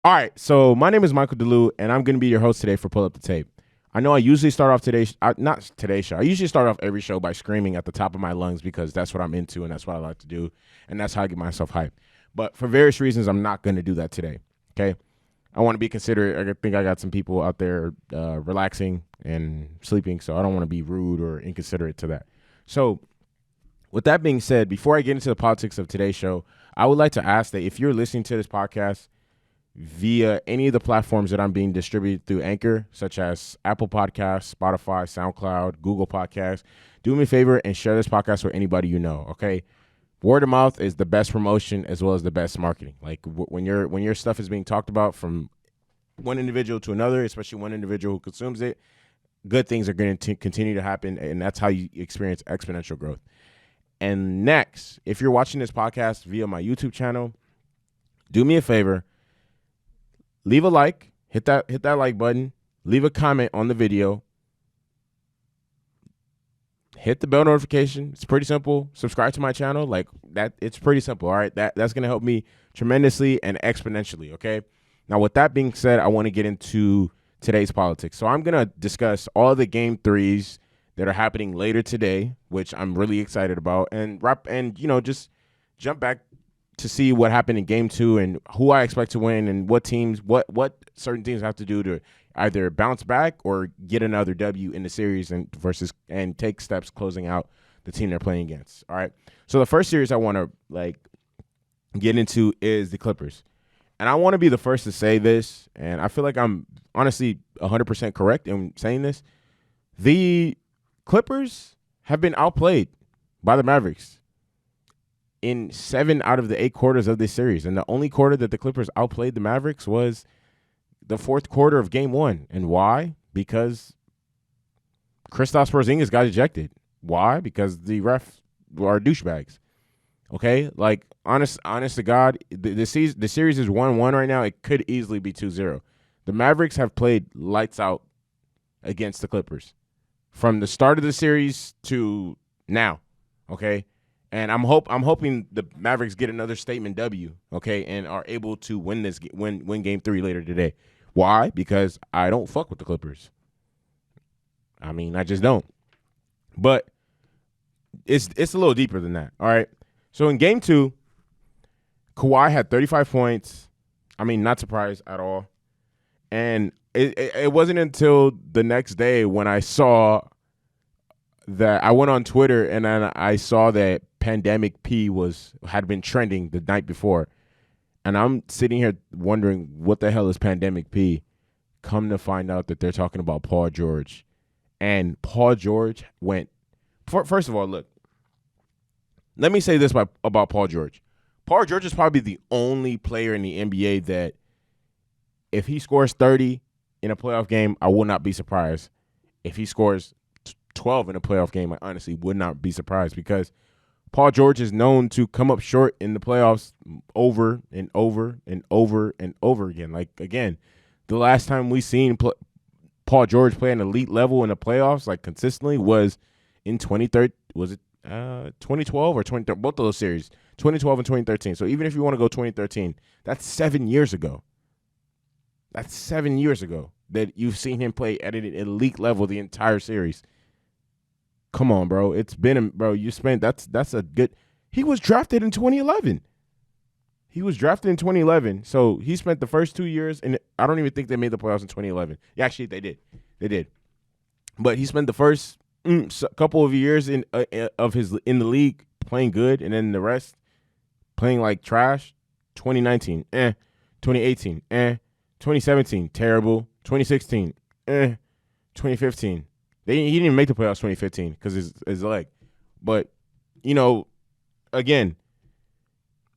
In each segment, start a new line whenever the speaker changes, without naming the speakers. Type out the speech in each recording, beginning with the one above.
All right, so my name is Michael DeLu, and I'm going to be your host today for Pull Up the Tape. I know I usually start off not today's show. I usually start off every show by screaming at the top of my lungs because that's what I'm into and that's what I like to do, and that's how I get myself hyped. But for various reasons, I'm not going to do that today, okay? I want to be considerate. I think I got some people out there relaxing and sleeping, so I don't want to be rude or inconsiderate to that. So with that being said, before I get into the politics of today's show, I would like to ask that if you're listening to this podcast via any of the platforms that I'm being distributed through Anchor, such as Apple Podcasts, Spotify, SoundCloud, Google Podcasts, do me a favor and share this podcast with anybody you know, okay? Word of mouth is the best promotion as well as the best marketing. Like when your stuff is being talked about from one individual to another, especially one individual who consumes it, good things are going to continue to happen, and that's how you experience exponential growth. And next, if you're watching this podcast via my YouTube channel, do me a favor. Leave a like, hit that like button, leave a comment on the video, hit the bell notification. It's pretty simple. Subscribe to my channel. Like that, it's pretty simple. All right. That's gonna help me tremendously and exponentially. Okay. Now, with that being said, I want to get into today's politics. So I'm gonna discuss all the game threes that are happening later today, which I'm really excited about, and just jump back to see what happened in game two and who I expect to win and what certain teams have to do to either bounce back or get another W in the series and take steps closing out the team they're playing against. All right. So the first series I want to get into is the Clippers. And I want to be the first to say this, and I feel like I'm honestly 100% correct in saying this. The Clippers have been outplayed by the Mavericks in 7 out of the 8 quarters of this series. And the only quarter that the Clippers outplayed the Mavericks was the fourth quarter of game 1. And why? Because Kristaps Porzingis got ejected. Why? Because the refs are douchebags. Okay? Like, honest to God, the series is 1-1 right now. It could easily be 2-0. The Mavericks have played lights out against the Clippers from the start of the series to now. Okay? And I'm hoping the Mavericks get another statement W, okay, and are able to win game 3 later today. Why? Because I don't fuck with the Clippers. I mean, I just don't. But it's a little deeper than that. All right. So in game 2, Kawhi had 35 points. I mean, not surprised at all. And it wasn't until the next day when I saw that I went on Twitter and then I saw that Pandemic P had been trending the night before. And I'm sitting here wondering what the hell is Pandemic P? Come to find out that they're talking about Paul George. And Paul George went first of all, look. Let me say this about Paul George. Paul George is probably the only player in the NBA that if he scores 30 in a playoff game, I will not be surprised. If he scores 12 in a playoff game, I honestly would not be surprised because Paul George is known to come up short in the playoffs over and over and over and over again. Like, again, the last time we seen Paul George play an elite level in the playoffs, like consistently, was in 2013. Was it 2012 or 2013? Both of those series, 2012 and 2013. So even if you want to go 2013, that's 7 years ago. That's 7 years ago that you've seen him play at an elite level the entire series. Come on, bro. It's been, bro, you spent, that's a good, he was drafted in 2011. So he spent the first 2 years, and I don't even think they made the playoffs in 2011. Yeah, actually, they did. But he spent the first couple of years in the league playing good, and then the rest playing like trash. 2019, 2018, 2017, terrible. 2016, 2015. He didn't even make the playoffs 2015 because his leg. But, again,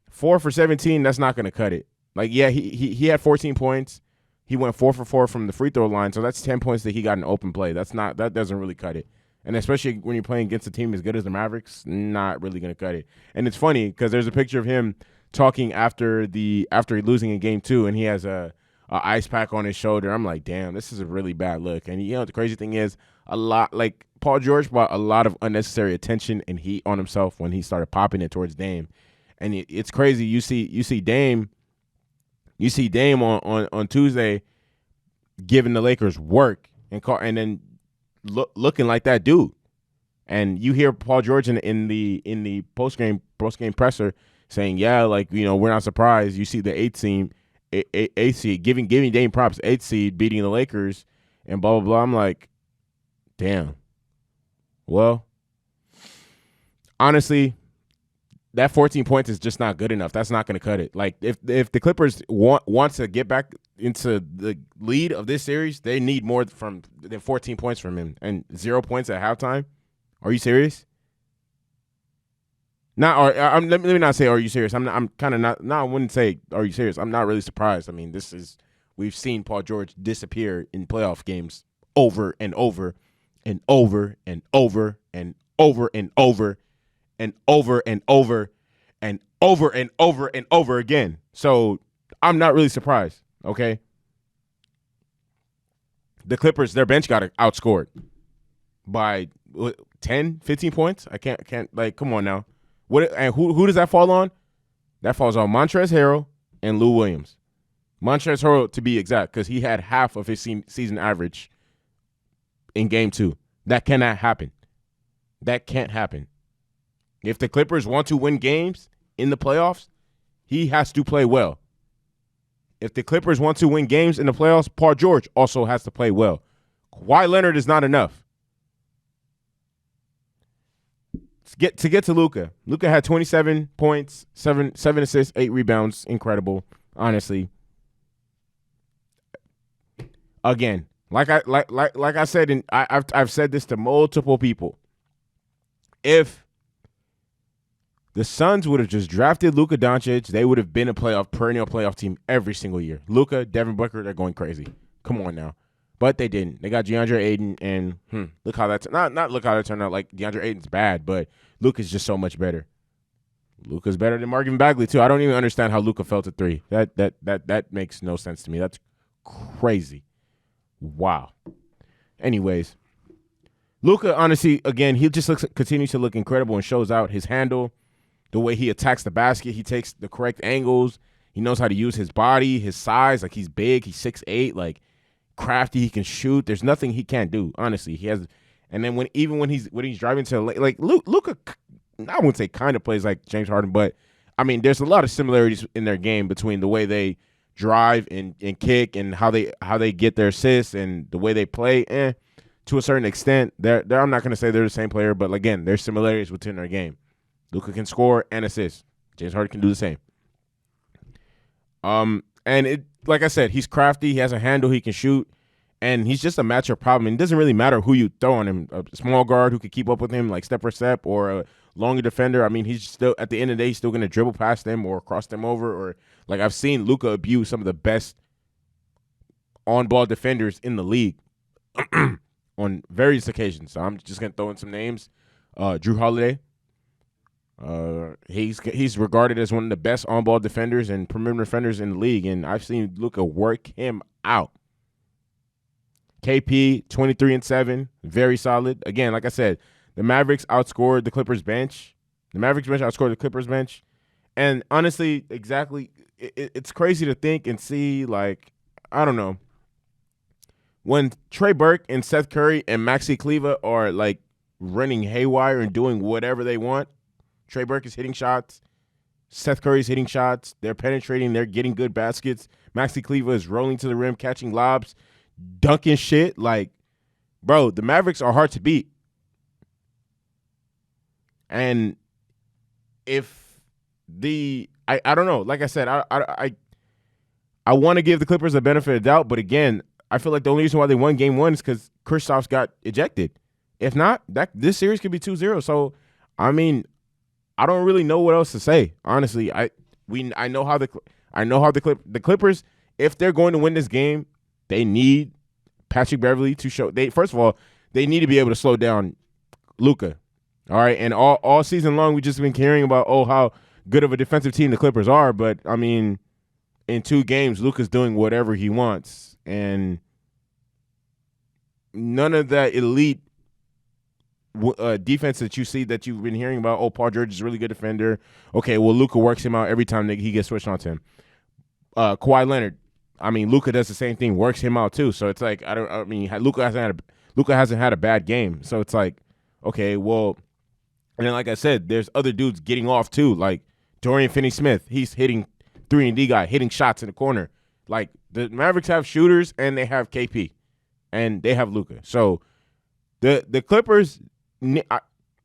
4 for 17, that's not going to cut it. Like, yeah, he had 14 points. He went 4 for 4 from the free throw line, so that's 10 points that he got in open play. That doesn't really cut it. And especially when you're playing against a team as good as the Mavericks, not really going to cut it. And it's funny because there's a picture of him talking after losing in game 2, and he has a ice pack on his shoulder. I'm like, damn, this is a really bad look. And the crazy thing is, Paul George brought a lot of unnecessary attention and heat on himself when he started popping it towards Dame. And it's crazy. You see Dame You see Dame on Tuesday giving the Lakers work and then looking like that dude. And you hear Paul George in the post game presser saying, yeah, like, you know, we're not surprised. You see the eighth seed giving Dame props, eighth seed beating the Lakers and blah blah blah. I'm like, damn. Well, honestly, that 14 points is just not good enough. That's not going to cut it. Like, if the Clippers want to get back into the lead of this series, they need more than 14 points from him and 0 points at halftime. Are you serious? Let me not say, are you serious? I'm kind of not. No, I wouldn't say, are you serious? I'm not really surprised. I mean, we've seen Paul George disappear in playoff games over and over and over and over and over and over and over and over and over and over and over again. So I'm not really surprised. Okay. The Clippers, their bench got outscored by 10, 15 points. I can't like, come on now. What, and who does that fall on? That falls on Montrezl Harrell and Lou Williams. Montrezl Harrell, to be exact, because he had half of his season average in game 2. That cannot happen. That can't happen. If the Clippers want to win games in the playoffs, he has to play well. If the Clippers want to win games in the playoffs, Paul George also has to play well. Kawhi Leonard is not enough. To get to Luka. Luka had 27 points, 7 assists, 8 rebounds. Incredible, honestly. Again, like I said, and I've said this to multiple people. If the Suns would have just drafted Luka Doncic, they would have been a perennial playoff team every single year. Luka, Devin Booker, they're going crazy. Come on now. But they didn't. They got DeAndre Ayton, and look how that's not look how that turned out. Like, DeAndre Ayton's bad, but Luka's just so much better. Luka's better than Marvin Bagley too. I don't even understand how Luka fell to 3. That makes no sense to me. That's crazy. Wow. Anyways, Luka, honestly, again, he just continues to look incredible and shows out his handle, the way he attacks the basket. He takes the correct angles. He knows how to use his body, his size. Like, he's big. He's 6'8", like, crafty. He can shoot. There's nothing he can't do, honestly. He has, and then when he's driving to, like Luka, I wouldn't say kind of plays like James Harden, but I mean, there's a lot of similarities in their game between the way they drive and kick and how they get their assists and the way they play. To a certain extent, I'm not going to say they're the same player, but again, there's similarities within their game. Luka can score and assist. James Harden can do the same. And it, like I said, he's crafty. He has a handle. He can shoot. And he's just a matchup problem. It doesn't really matter who you throw on him. A small guard who could keep up with him, like step for step, or a longer defender. I mean, he's still, at the end of the day, he's still going to dribble past them or cross them over. Or, like, I've seen Luka abuse some of the best on-ball defenders in the league on various occasions. So I'm just going to throw in some names. Drew Holiday. He's regarded as one of the best on-ball defenders and perimeter defenders in the league, and I've seen Luka work him out. KP, 23-7, very solid. Again, like I said, the Mavericks outscored the Clippers bench. The Mavericks bench outscored the Clippers bench. And honestly, exactly, it's crazy to think and see, like, I don't know. When Trey Burke and Seth Curry and Maxi Kleber are, like, running haywire and doing whatever they want, Trey Burke is hitting shots. Seth Curry's hitting shots. They're penetrating. They're getting good baskets. Maxi Kleber is rolling to the rim, catching lobs, dunking shit. Like, bro, the Mavericks are hard to beat. And if I don't know. Like I said, I want to give the Clippers the benefit of the doubt, but again, I feel like the only reason why they won game 1 is because Kristaps got ejected. If not, this series could be 2-0. So, I mean, I don't really know what else to say. Honestly, I know how the Clippers, if they're going to win this game, they need Patrick Beverley to show. First of all, they need to be able to slow down Luka. All right, and all season long we just been hearing about how good of a defensive team the Clippers are, but I mean, in 2 games, Luka's doing whatever he wants, and none of that elite defense that you see that you've been hearing about. Paul George is a really good defender. Okay, well, Luka works him out every time he gets switched onto him. Kawhi Leonard. I mean, Luka does the same thing, works him out too. So it's like Luka hasn't had a bad game. So it's like, okay, well, and then like I said, there's other dudes getting off too, like Dorian Finney-Smith. He's hitting 3-and-D guy, hitting shots in the corner. Like the Mavericks have shooters and they have KP, and they have Luka. So the Clippers,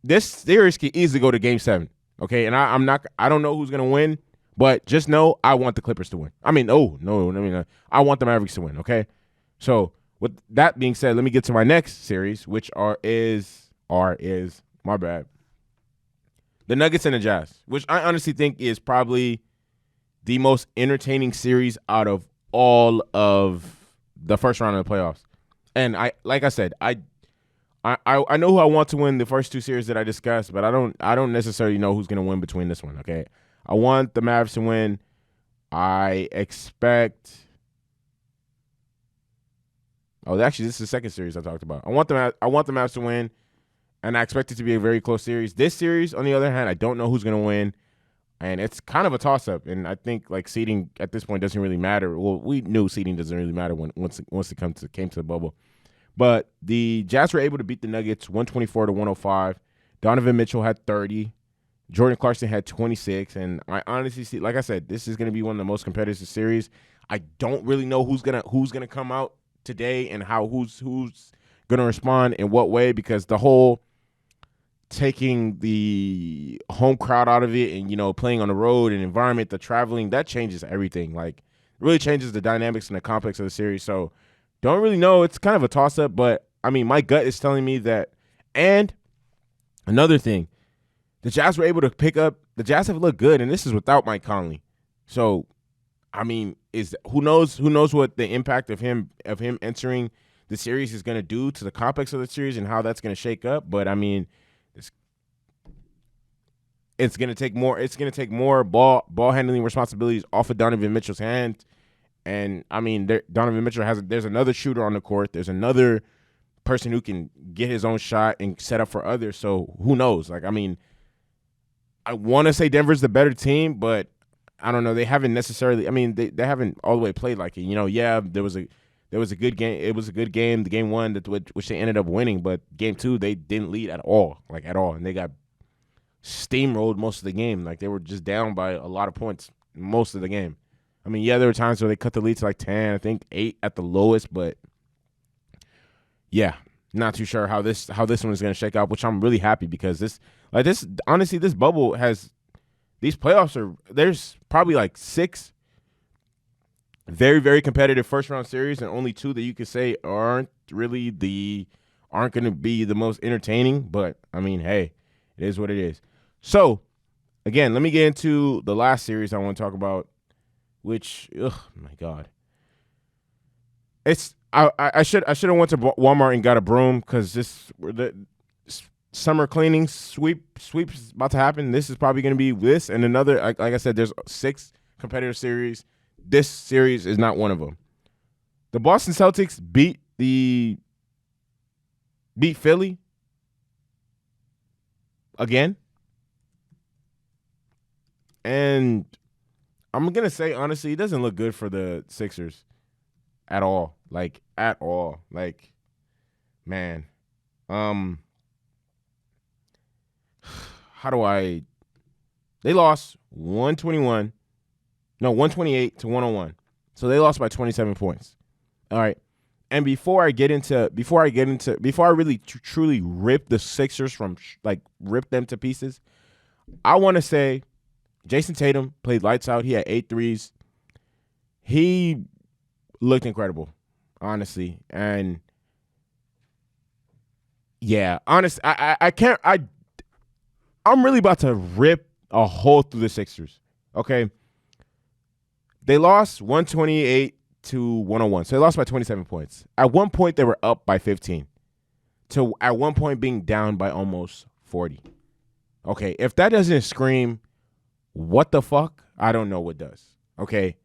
this series can easily go to Game 7. Okay, and I don't know who's gonna win. But just know I want the Clippers to win. I mean, I want the Mavericks to win, okay? So with that being said, let me get to my next series, which is my bad. The Nuggets and the Jazz, which I honestly think is probably the most entertaining series out of all of the first round of the playoffs. And like I said, I know who I want to win the first two series that I discussed, but I don't necessarily know who's going to win between this one, okay? I want the Mavs to win. I expect. Oh, actually, this is the second series I talked about. I want the Mavs to win, and I expect it to be a very close series. This series, on the other hand, I don't know who's going to win, and it's kind of a toss-up. And I think like seeding at this point doesn't really matter. Well, we knew seeding doesn't really matter once it came to the bubble. But the Jazz were able to beat the Nuggets 124-105. Donovan Mitchell had 30. Jordan Clarkson had 26, and I honestly see, like I said, this is going to be one of the most competitive series. I don't really know who's gonna come out today and how who's gonna respond in what way, because the whole taking the home crowd out of it and playing on the road and environment, the traveling, that changes everything. Like, it really changes the dynamics and the complex of the series. So don't really know. It's kind of a toss up, but I mean, my gut is telling me that. And another thing. The Jazz were able to pick up. The Jazz have looked good, and this is without Mike Conley. So, I mean, who knows what the impact of him entering the series is going to do to the complex of the series and how that's going to shake up. But I mean, it's going to take more. It's going to take more ball handling responsibilities off of Donovan Mitchell's hands. And I mean, Donovan Mitchell there's another shooter on the court. There's another person who can get his own shot and set up for others. So who knows? Like, I mean, I want to say Denver's the better team, but I don't know. They haven't necessarily. I mean, they haven't all the way played like it. Yeah, there was a good game. It was a good game. The game one, which they ended up winning, but game two they didn't lead at all, and they got steamrolled most of the game. Like, they were just down by a lot of points most of the game. I mean, yeah, there were times where they cut the lead to like 10, I think 8 at the lowest, but yeah, not too sure how this one is going to shake out, which I'm really happy, because honestly, this bubble has, these playoffs there's probably like 6 very, very competitive first round series, and only 2 that you could say aren't going to be the most entertaining. But I mean, hey, it is what it is. So again, let me get into the last series I want to talk about, which, my God, I should have went to Walmart and got a broom, because the summer cleaning sweep's about to happen. This is probably going to be this and another. Like I said, there's 6 competitive series. This series is not one of them. The Boston Celtics beat Philly again, and I'm gonna say honestly, it doesn't look good for the Sixers at all. Like, at all. Like, man. They lost 128 to 101. So they lost by 27 points. All right. And before I really truly rip the Sixers rip them to pieces, I want to say Jason Tatum played lights out. He had 8 threes. He looked incredible, honestly. And yeah, honest, I'm really about to rip a hole through the Sixers. Okay. They lost 128 to 101. So they lost by 27 points. At one point, they were up by 15. To at one point being down by almost 40. Okay. If that doesn't scream, what the fuck? I don't know what does. Okay.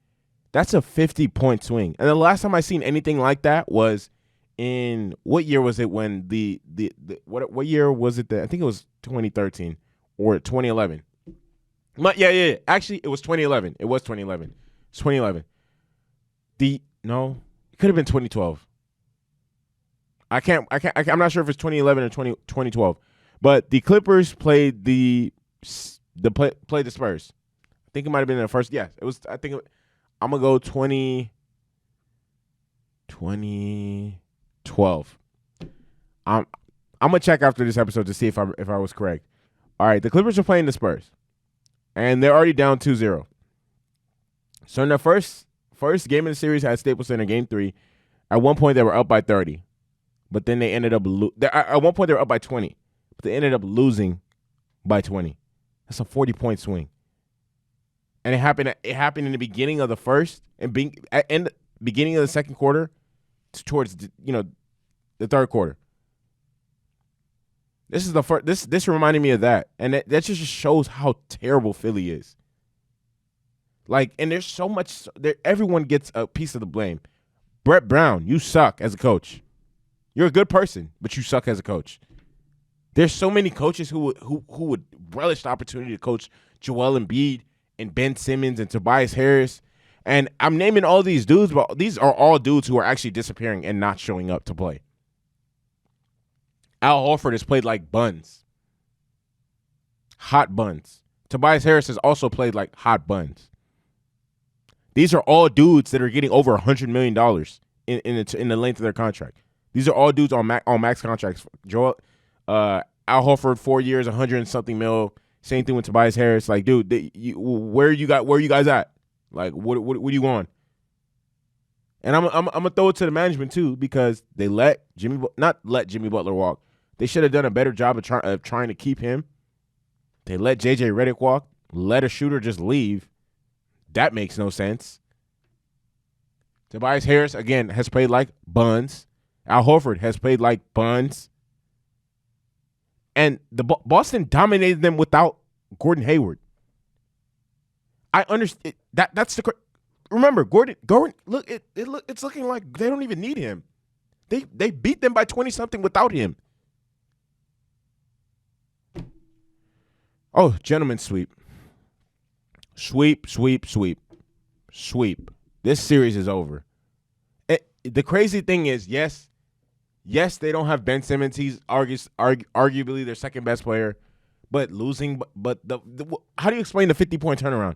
That's a 50-point swing. And the last time I seen anything like that was in, what year was it when what year was it I think it was 2013 or 2011. Yeah. Actually, it was 2011. It's 2011. No, it could have been 2012. I'm not sure if it's 2011 or 2012. But the Clippers played the Spurs. I think it might have been the first. Yes, it was. I'm gonna go 2012. I'm gonna check after this episode to see if I was correct. All right, the Clippers are playing the Spurs, and they're already down 2-0. So in the first game of the series at Staples Center, Game 3, at one point they were up by 30, but then they ended up at one point they were up by 20, but they ended up losing by 20. That's a 40-point swing, and it happened in the beginning of the first and beginning of the second quarter towards the third quarter. This is the first. This reminded me of that, and that just shows how terrible Philly is. Like, and there's so much. Everyone gets a piece of the blame. Brett Brown, you suck as a coach. You're a good person, but you suck as a coach. There's so many coaches who would relish the opportunity to coach Joel Embiid and Ben Simmons and Tobias Harris. And I'm naming all these dudes, but these are all dudes who are actually disappearing and not showing up to play. Al Horford has played like buns. Hot buns. Tobias Harris has also played like hot buns. These are all dudes that are getting over $100 million in the length of their contract. These are all dudes on max contracts. Al Horford, 4 years, 100 and something mil. Same thing with Tobias Harris. Like, dude, where you guys at? Like, what are you on? And I'm gonna throw it to the management too, because they not let Jimmy Butler walk. They should have done a better job of trying to keep him. They let JJ Redick walk. Let a shooter just leave. That makes no sense. Tobias Harris, again, has played like buns. Al Horford has played like buns. And the Boston dominated them without Gordon Hayward. I understand that's the. Remember, Gordon. Look, it's looking like they don't even need him. They beat them by 20-something without him. Oh, gentlemen, sweep. Sweep. This series is over. The crazy thing is, yes, they don't have Ben Simmons. He's arguably their second best player, but losing. But how do you explain the 50-point turnaround?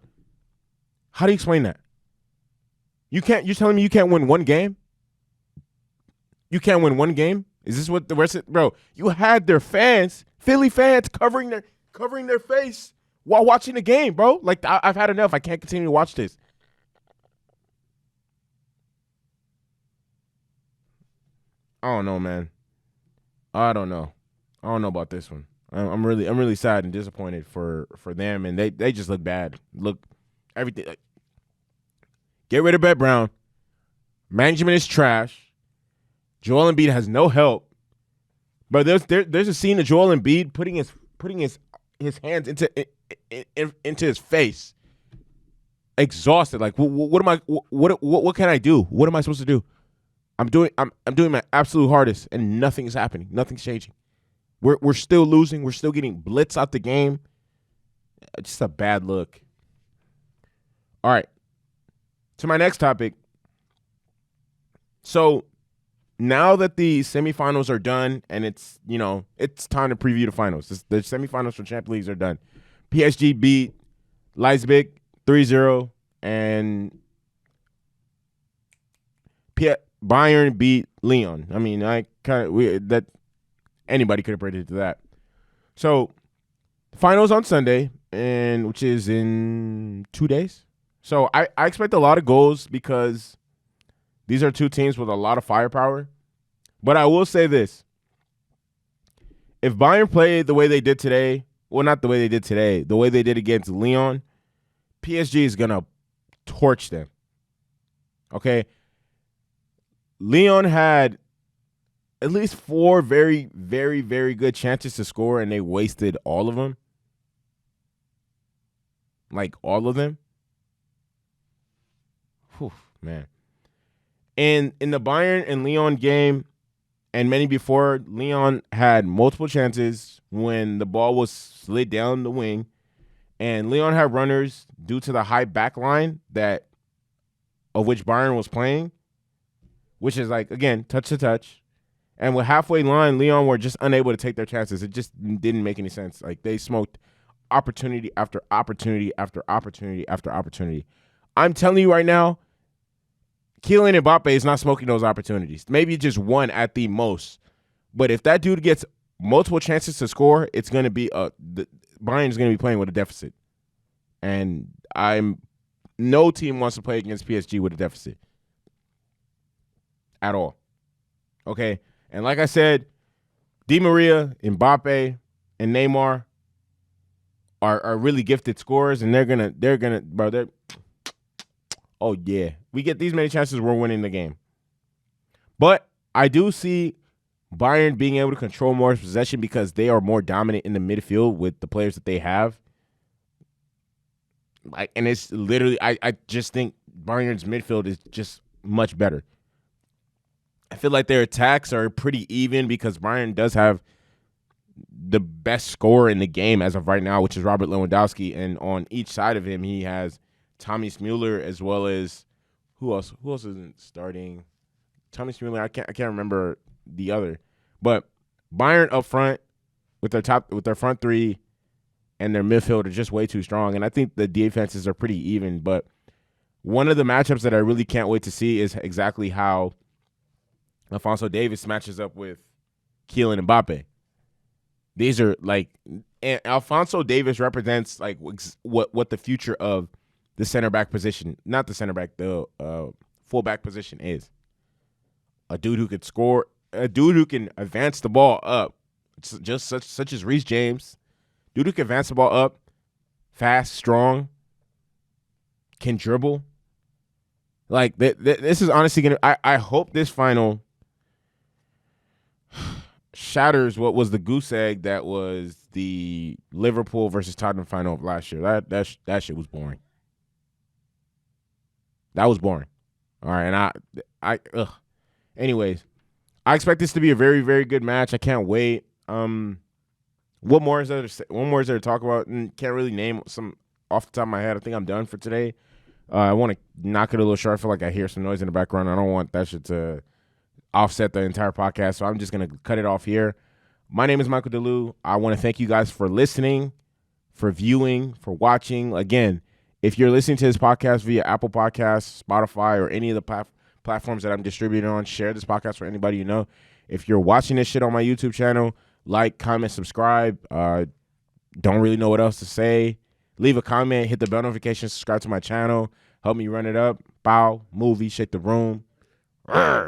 How do you explain that? You're telling me you can't win one game? You can't win one game? Is this what the rest of bro? You had their fans, Philly fans, covering their face while watching the game, bro. Like, I've had enough. I can't continue to watch this. I don't know, man. I don't know about this one. I'm really sad and disappointed for them, and they just look bad. Look, everything. Get rid of Brett Brown. Management is trash. Joel Embiid has no help. But there's a scene of Joel Embiid putting his hands into his face, exhausted. Like, what can I do? What am I supposed to do? I'm doing my absolute hardest, and nothing is happening. Nothing's changing. We're still losing. We're still getting blitz out the game. Just a bad look. All right. To my next topic. So now that the semifinals are done, and it's time to preview the finals. The semifinals for Champions Leagues are done. PSG beat Leipzig 3-0, and Bayern beat Lyon. I mean, anybody could have predicted that. So finals on Sunday, and which is in 2 days. So I expect a lot of goals because these are two teams with a lot of firepower. But I will say this. If Bayern played the way they did today, well, not the way they did today, the way they did against Lyon, PSG is going to torch them. Okay? Lyon had at least 4 very, very, very good chances to score, and they wasted all of them. Like, all of them. Whew, man. And in the Bayern and Lyon game, and many before, Lyon had multiple chances when the ball was slid down the wing. And Lyon had runners due to the high back line that of which Bayern was playing, which is like, again, touch to touch. And with halfway line, Lyon were just unable to take their chances. It just didn't make any sense. Like, they smoked opportunity after opportunity after opportunity after opportunity. I'm telling you right now, Kylian Mbappe is not smoking those opportunities. Maybe just one at the most. But if that dude gets multiple chances to score, it's going to be Bayern is going to be playing with a deficit. And no team wants to play against PSG with a deficit at all. Okay? And like I said, Di Maria, Mbappe, and Neymar are really gifted scorers, and oh yeah, we get these many chances, we're winning the game. But I do see Bayern being able to control more possession because they are more dominant in the midfield with the players that they have. Like, and it's literally, I just think Bayern's midfield is just much better. I feel like their attacks are pretty even because Bayern does have the best scorer in the game as of right now, which is Robert Lewandowski. And on each side of him, he has Thomas Müller as well as who else? Who else isn't starting? Thomas Müller. I can't remember the other. But Bayern up front with their front three and their midfield are just way too strong. And I think the defenses are pretty even. But one of the matchups that I really can't wait to see is exactly how Alphonso Davies matches up with Kylian Mbappe. These are like, and Alphonso Davies represents like what the future of the center back position, not the center back, the fullback position is. A dude who could score, a dude who can advance the ball up, just such as Reece James. Dude who can advance the ball up, fast, strong, can dribble. Like this is honestly gonna. I hope this final shatters what was the goose egg that was the Liverpool versus Tottenham final of last year. That shit was boring. That was boring. All right, and anyways, I expect this to be a very, very good match. I can't wait. What more is there to talk about? And can't really name some off the top of my head. I think I'm done for today. I want to knock it a little short. I feel like I hear some noise in the background. I don't want that shit to offset the entire podcast, so I'm just going to cut it off here. My name is Michael DeLu. I want to thank you guys for listening, for viewing, for watching. Again, if you're listening to this podcast via Apple Podcasts, Spotify, or any of the platforms that I'm distributing on, share this podcast for anybody you know. If you're watching this shit on my YouTube channel, like, comment, subscribe. Don't really know what else to say. Leave a comment, hit the bell notification, subscribe to my channel. Help me run it up. Bow, movie, shake the room. Arr.